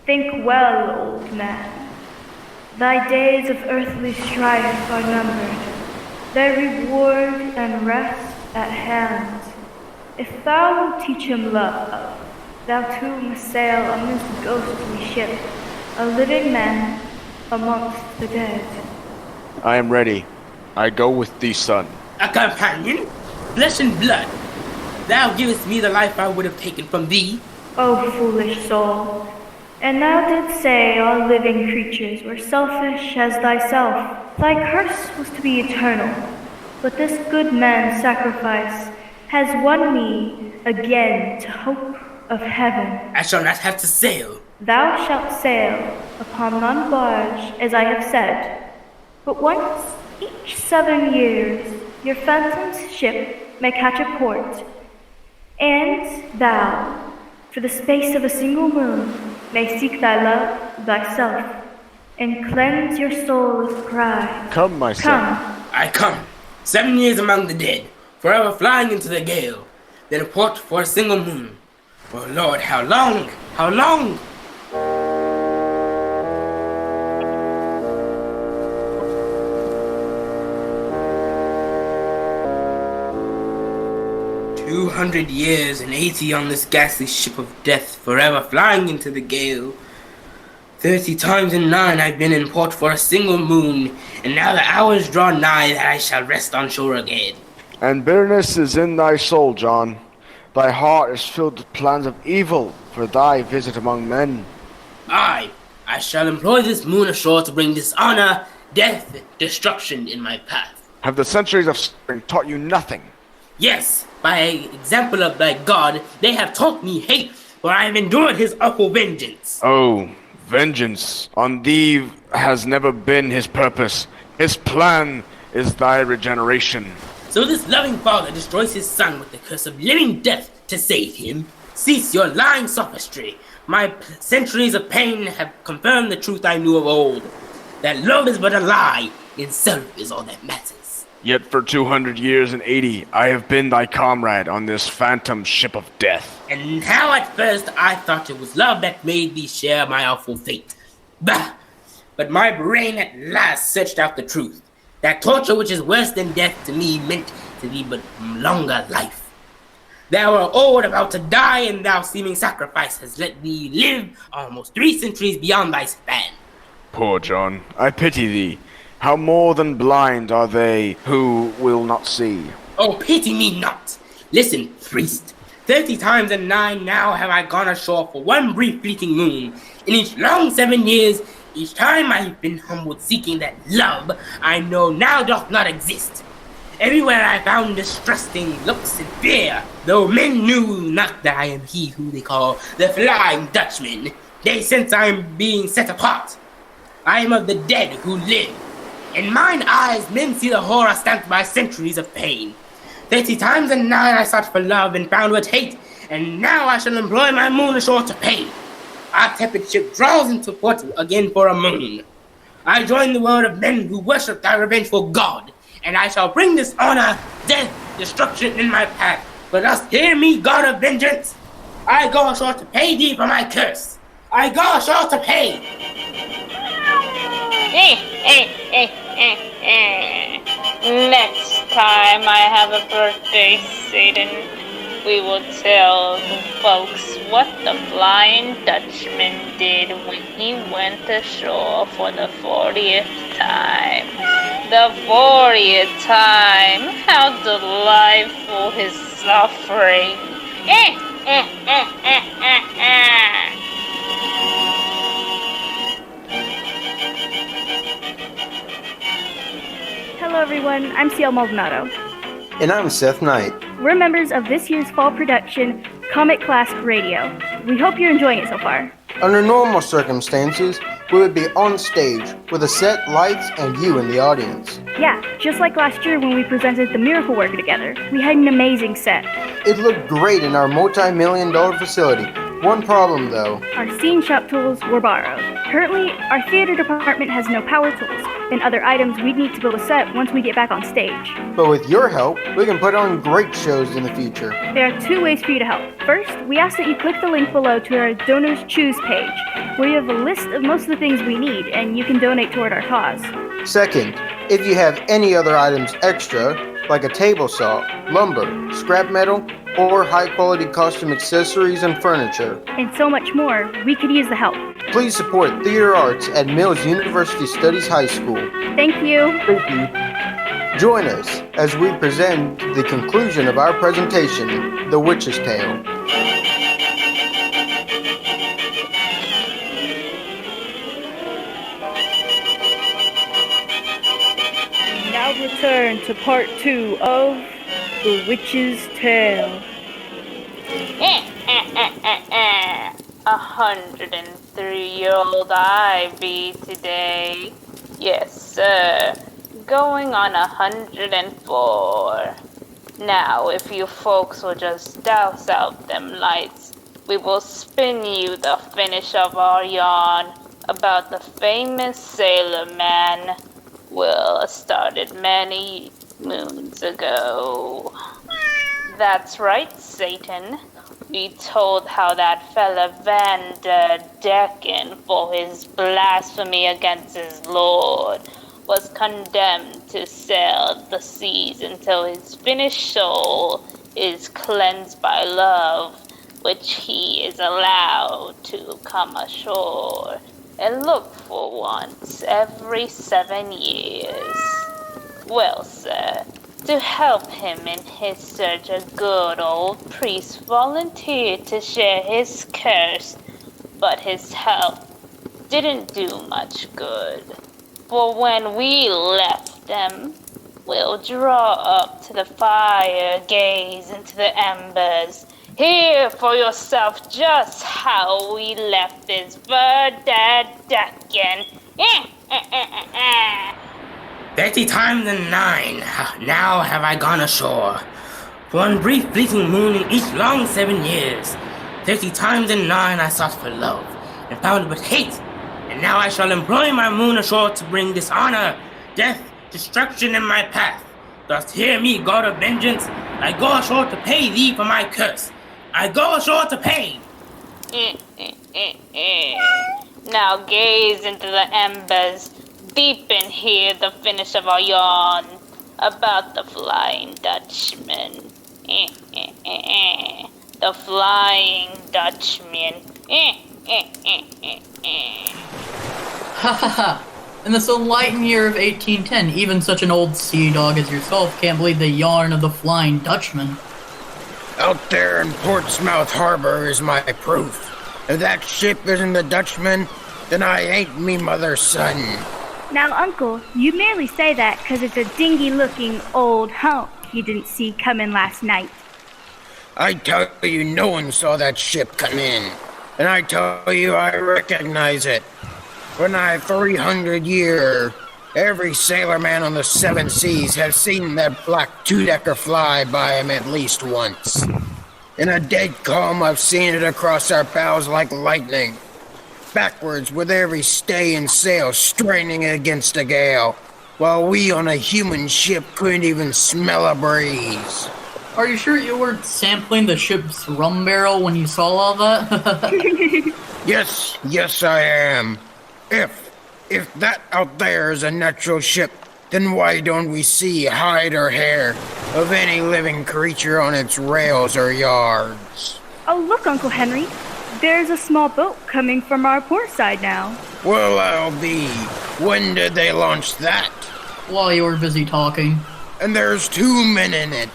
Think well, old man. Thy days of earthly strife are numbered, their reward and rest at hand. If thou wilt teach him love, thou too must sail on this ghostly ship, a living man amongst the dead. I am ready. I go with thee, son. A companion? Flesh and blood. Thou givest me the life I would have taken from thee. O foolish soul, and thou didst say all living creatures were selfish as thyself. Thy curse was to be eternal, but this good man's sacrifice has won me again to hope of heaven. I shall not have to sail. Thou shalt sail upon one barge, as I have said, but once each 7 years your phantom's ship may catch a port, and thou, for the space of a single moon, may seek thy love thyself, and cleanse your soul with pride. Come, my son. Come. I come. 7 years among the dead, forever flying into the gale, then a port for a single moon. Oh Lord, how long? How long? 200 years and 80 on this ghastly ship of death, forever flying into the gale. 30 times in 9 I've been in port for a single moon, and now the hours draw nigh that I shall rest on shore again. And bitterness is in thy soul, John. Thy heart is filled with plans of evil for thy visit among men. I shall employ this moon ashore to bring dishonor, death, destruction in my path. Have the centuries of suffering taught you nothing? Yes, by example of thy God, they have taught me hate, for I have endured his awful vengeance. Oh, vengeance on thee has never been his purpose. His plan is thy regeneration. So this loving father destroys his son with the curse of living death to save him? Cease your lying sophistry. My centuries of pain have confirmed the truth I knew of old. That love is but a lie, itself is all that matters. Yet for 200 years and 80, I have been thy comrade on this phantom ship of death. And how at first I thought it was love that made thee share my awful fate. Bah! But my brain at last searched out the truth. That torture which is worse than death to me meant to be but longer life. Thou art old, about to die, and thou seeming sacrifice has let thee live almost 3 centuries beyond thy span. Poor John, I pity thee. How more than blind are they who will not see? Oh, pity me not. Listen, priest. 30 times in 9 now have I gone ashore for one brief fleeting moon. In each long 7 years, each time I have been humbled seeking that love I know now doth not exist. Everywhere I found distrusting looks and fear, though men knew not that I am he who they call the Flying Dutchman. They sense I am being set apart. I am of the dead who live. In mine eyes, men see the horror stamped by centuries of pain. 30 times in 9 I sought for love and found but hate, and now I shall employ my moon ashore to pay. Our tepid ship draws into port again for a moon. I join the world of men who worship thy revengeful God, and I shall bring dishonor, death, destruction in my path. But thus hear me, God of vengeance. I go ashore to pay thee for my curse. I go ashore to pay. Next time I have a birthday, Satan, we will tell the folks what the Flying Dutchman did when he went ashore for the 40th time. The 40th time! How delightful his suffering! Hello everyone, I'm CL Maldonado. And I'm Seth Knight. We're members of this year's fall production, Comet Classic Radio. We hope you're enjoying it so far. Under normal circumstances, we would be on stage with a set, lights, and you in the audience. Yeah, just like last year when we presented the Miracle Worker together. We had an amazing set. It looked great in our multi-million-dollar facility. One problem, though. Our scene shop tools were borrowed. Currently, our theater department has no power tools and other items we'd need to build a set once we get back on stage. But with your help, we can put on great shows in the future. There are 2 ways for you to help. First, we ask that you click the link below to our Donors Choose page, where you have a list of most of the things we need, and you can donate toward our cause. Second, if you have any other items extra, like a table saw, lumber, scrap metal, or high-quality costume accessories and furniture, and so much more, we could use the help. Please support theater arts at Mills University Studies High School. Thank you. Thank you. Join us as we present the conclusion of our presentation, The Witch's Tale. Now return to part 2 of The Witch's Tale. 103-year-old I be today. Yes, sir. Going on 104. Now, if you folks will just douse out them lights, we will spin you the finish of our yarn about the famous sailor man Will started many moons ago. That's right, Satan. We told how that fella Van der Decken, for his blasphemy against his lord, was condemned to sail the seas until his finished soul is cleansed by love, which he is allowed to come ashore and look for once every 7 years. Well, sir, to help him in his search, a good old priest volunteered to share his curse, but his help didn't do much good. For when we left them, we'll draw up to the fire, gaze into the embers, hear for yourself just how we left this verdaducken. 30 times and 9, now have I gone ashore. For one brief fleeting moon in each long 7 years. 30 times and 9 I sought for love, and found but hate. And now I shall employ my moon ashore to bring dishonor, death, destruction in my path. Dost hear me, God of vengeance? I go ashore to pay thee for my curse. I go ashore to pay. Now gaze into the embers, deep in here the finish of our yarn about the Flying Dutchman. The Flying Dutchman. Ha ha ha! In this enlightened year of 1810, even such an old sea dog as yourself can't believe the yarn of the Flying Dutchman. Out there in Portsmouth Harbor is my proof. If that ship isn't the Dutchman, then I ain't me mother's son. Now, Uncle, you merely say that 'cause it's a dingy-looking old hump you didn't see coming last night. I tell you, no one saw that ship come in. And I tell you, I recognize it. For nigh 300 years, every sailorman on the 7 seas has seen that black two-decker fly by him at least once. In a dead calm, I've seen it across our bows like lightning. Backwards with every stay and sail straining against a gale, while we on a human ship couldn't even smell a breeze. Are you sure you weren't sampling the ship's rum barrel when you saw all that? Yes, I am. If that out there is a natural ship, then why don't we see hide or hair of any living creature on its rails or yards? Oh, look, Uncle Henry. There's a small boat coming from our port side now. Well, I'll be. When did they launch that? While you were busy talking. And there's 2 men in it.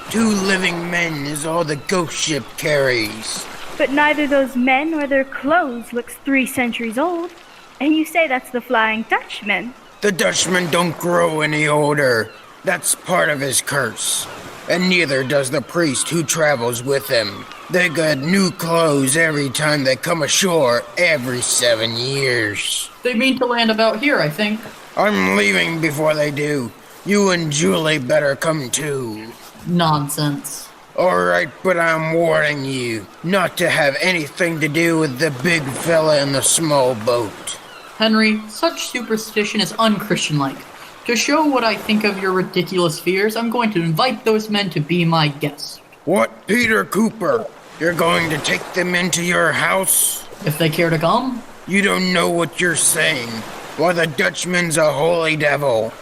2 living men is all the ghost ship carries. But neither those men nor their clothes looks 3 centuries old. And you say that's the Flying Dutchman. The Dutchman don't grow any older. That's part of his curse. And neither does the priest who travels with him. They got new clothes every time they come ashore every 7 years. They mean to land about here, I think. I'm leaving before they do. You and Julie better come too. Nonsense. Alright, but I'm warning you not to have anything to do with the big fella in the small boat. Henry, such superstition is unchristian-like. To show what I think of your ridiculous fears, I'm going to invite those men to be my guests. What, Peter Cooper? You're going to take them into your house? If they care to come. You don't know what you're saying. Why, the Dutchman's a holy devil.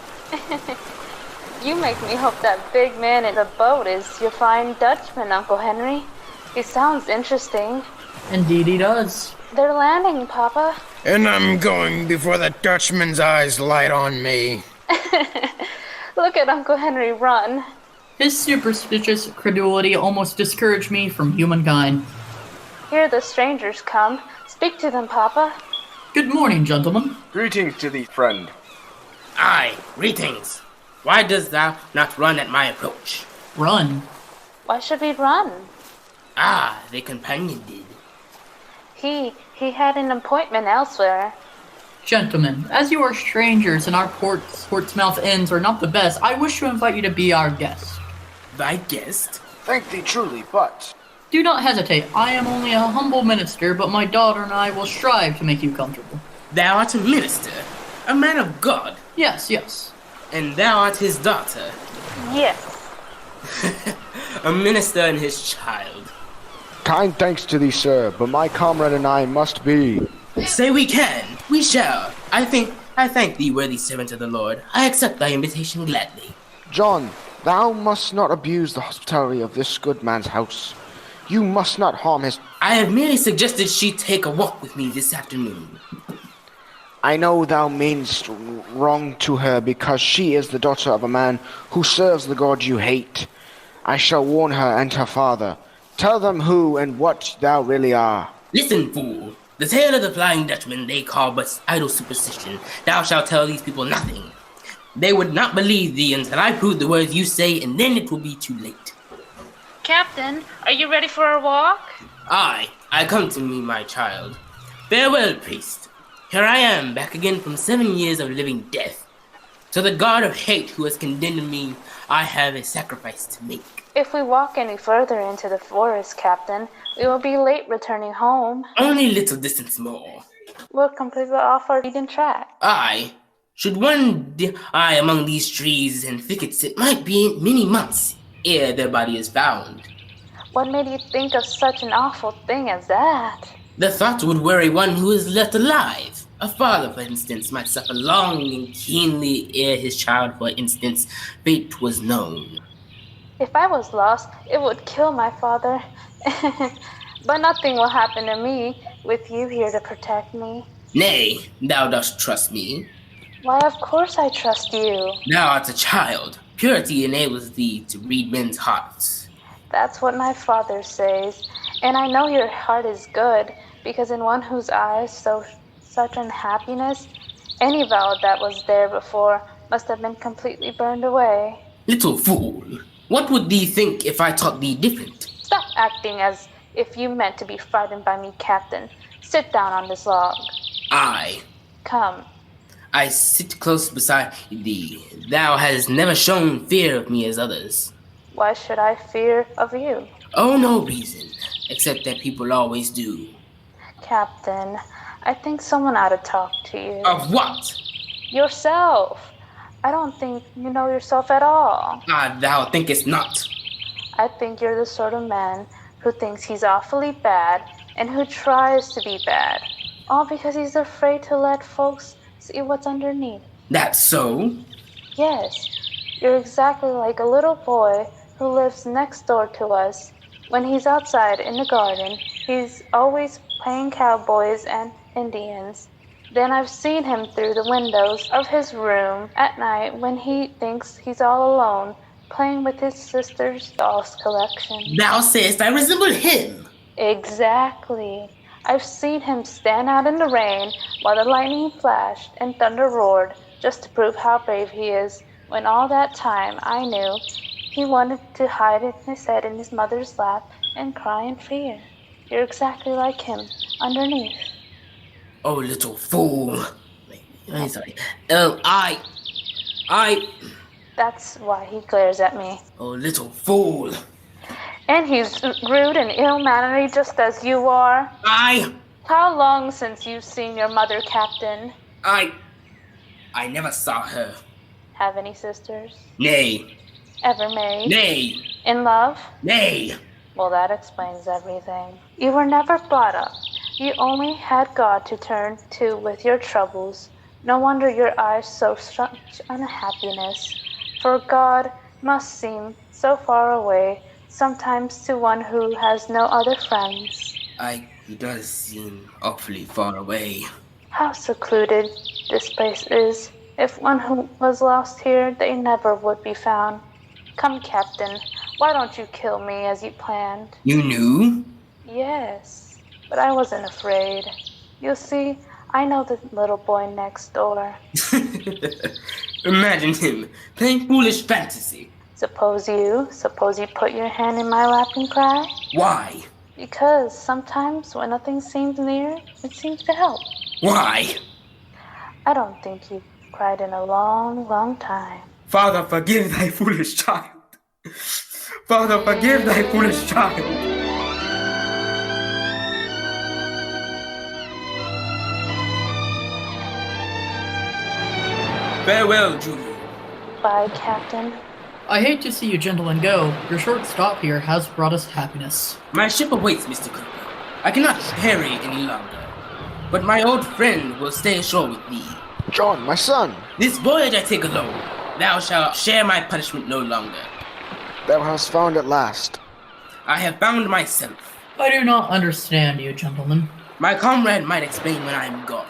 You make me hope that big man in the boat is your Flying Dutchman, Uncle Henry. He sounds interesting. Indeed he does. They're landing, Papa. And I'm going before the Dutchman's eyes light on me. Look at Uncle Henry run. His superstitious credulity almost discouraged me from humankind. Here the strangers come. Speak to them, Papa. Good morning, gentlemen. Greetings to thee, friend. Aye, greetings. Why dost thou not run at my approach? Run? Why should we run? Ah, the companion did. He had an appointment elsewhere. Gentlemen, as you are strangers and our Portsmouth inns are not the best, I wish to invite you to be our guest. Thy guest? Thank thee truly, but... Do not hesitate. I am only a humble minister, but my daughter and I will strive to make you comfortable. Thou art a minister? A man of God? Yes. And thou art his daughter? Yes. A minister and his child. Kind thanks to thee, sir, but my comrade and I must be... Say we can. We shall. I thank thee, worthy servant of the Lord. I accept thy invitation gladly. John, Thou must not abuse the hospitality of this good man's house. You must not harm his... I have merely suggested she take a walk with me this afternoon. I know thou meanest wrong to her because she is the daughter of a man who serves the god you hate. I shall warn her and her father. Tell them who and what thou really are. Listen, fool. The tale of the Flying Dutchman they call but idle superstition. Thou shalt tell these people nothing. They would not believe thee until I prove the words you say, and then it will be too late. Captain, are you ready for our walk? I come to me, my child. Farewell, priest. Here I am, back again from 7 years of living death. To the god of hate who has condemned me, I have a sacrifice to make. If we walk any further into the forest, Captain, we will be late returning home. Only a little distance more. We're completely off our beaten track. Should one die among these trees and thickets, it might be many months ere their body is found. What made you think of such an awful thing as that? The thought would worry one who is left alive. A father, for instance, might suffer long and keenly ere his child, for instance, fate was known. If I was lost, it would kill my father. But nothing will happen to me with you here to protect me. Nay, thou dost trust me. Why, of course I trust you. Thou art a child. Purity enables thee to read men's hearts. That's what my father says. And I know your heart is good, because in one whose eyes such unhappiness, any vow that was there before must have been completely burned away. Little fool, what would thee think if I taught thee different? Stop acting as if you meant to be frightened by me, Captain. Sit down on this log. Come. I sit close beside thee. Thou hast never shown fear of me as others. Why should I fear of you? Oh, no reason, except that people always do. Captain, I think someone ought to talk to you. Of what? Yourself. I don't think you know yourself at all. Thou thinkest not. I think you're the sort of man who thinks he's awfully bad and who tries to be bad, all because he's afraid to let folks see what's underneath. That's so? Yes, you're exactly like a little boy who lives next door to us. When he's outside in the garden, he's always playing cowboys and Indians. Then I've seen him through the windows of his room at night when he thinks he's all alone, playing with his sister's dolls collection. Thou sayest I resemble him. Exactly. I've seen him stand out in the rain while the lightning flashed and thunder roared just to prove how brave he is, when all that time I knew he wanted to hide his head in his mother's lap and cry in fear. You're exactly like him, underneath. Oh, little fool. I'm sorry. That's why he glares at me. Oh, little fool. And he's rude and ill-mannered just as you are. How long since you've seen your mother, Captain? I never saw her. Have any sisters? Nay. Ever married? Nay. In love? Nay. Well, that explains everything. You were never brought up. You only had God to turn to with your troubles. No wonder your eyes show such unhappiness. For God must seem so far away, sometimes to one who has no other friends. He does seem awfully far away. How secluded this place is. If one who was lost here, they never would be found. Come, Captain, why don't you kill me as you planned? You knew? Yes, but I wasn't afraid. You see, I know the little boy next door. Imagine him playing foolish fantasy. Suppose you put your hand in my lap and cry? Why? Because sometimes when nothing seems near, it seems to help. Why? I don't think you've cried in a long, long time. Father, forgive thy foolish child. Father, forgive thy foolish child. Farewell, Julie. Bye, Captain. I hate to see you gentlemen go. Your short stop here has brought us happiness. My ship awaits, Mr. Cooper. I cannot tarry any longer, but my old friend will stay ashore with me. John, my son. This voyage I take alone. thou shalt share my punishment no longer. Thou hast found at last. I have found myself. I do not understand you, gentlemen. My comrade might explain when I am gone.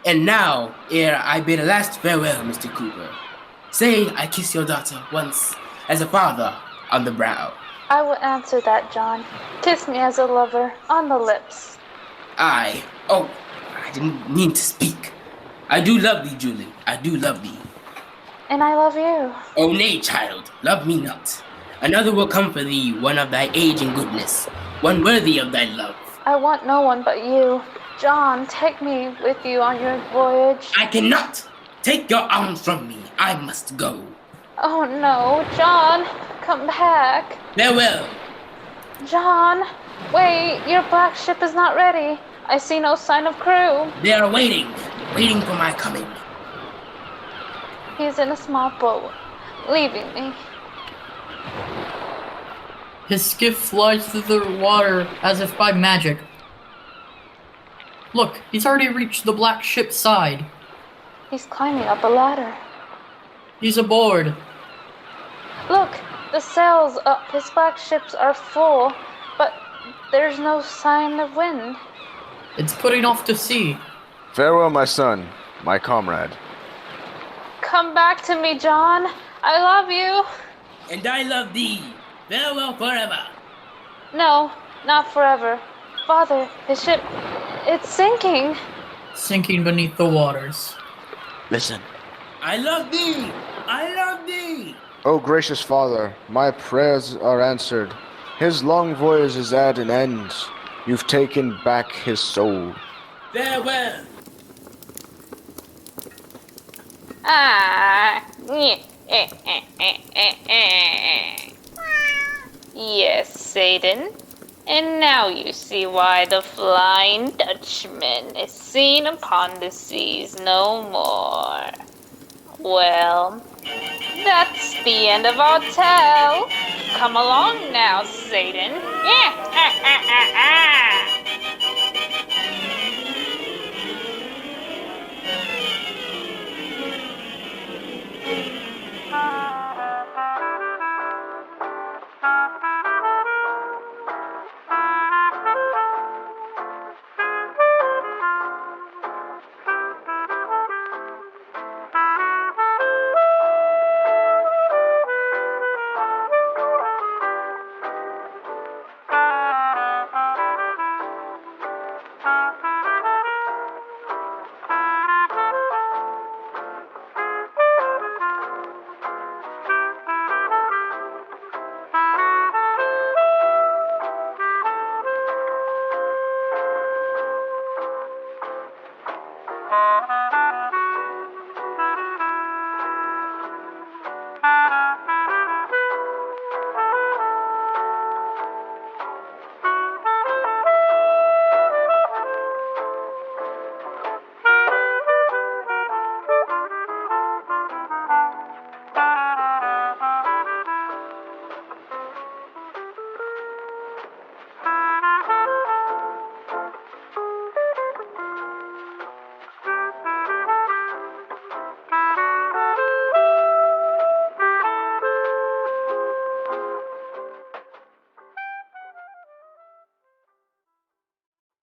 And now, ere I bid a last farewell, Mr. Cooper, say I kiss your daughter once as a father on the brow. I will answer that, John. Kiss me as a lover on the lips. I didn't mean to speak. I do love thee, Julie. I do love thee. And I love you. Oh, nay, child, love me not. Another will come for thee, one of thy age and goodness, one worthy of thy love. I want no one but you. John, take me with you on your voyage. I cannot. Take your arms from me. I must go. Oh no, John, come back. Farewell. John, wait, your black ship is not ready. I see no sign of crew. They are waiting for my coming. He's in a small boat, leaving me. His skiff flies through the water as if by magic. Look, he's already reached the black ship's side. He's climbing up a ladder. He's aboard. Look, the sails up his black ships are full, but there's no sign of wind. It's putting off to sea. Farewell, my son, my comrade. Come back to me, John. I love you. And I love thee. Farewell forever. No, not forever. Father, his ship, it's sinking. Sinking beneath the waters. Listen. I love thee. I love thee. O gracious Father, my prayers are answered. His long voyage is at an end. You've taken back his soul. Farewell. Yes, Satan. And now you see why the Flying Dutchman is seen upon the seas no more. Well, that's the end of our tale. Come along now, Satan.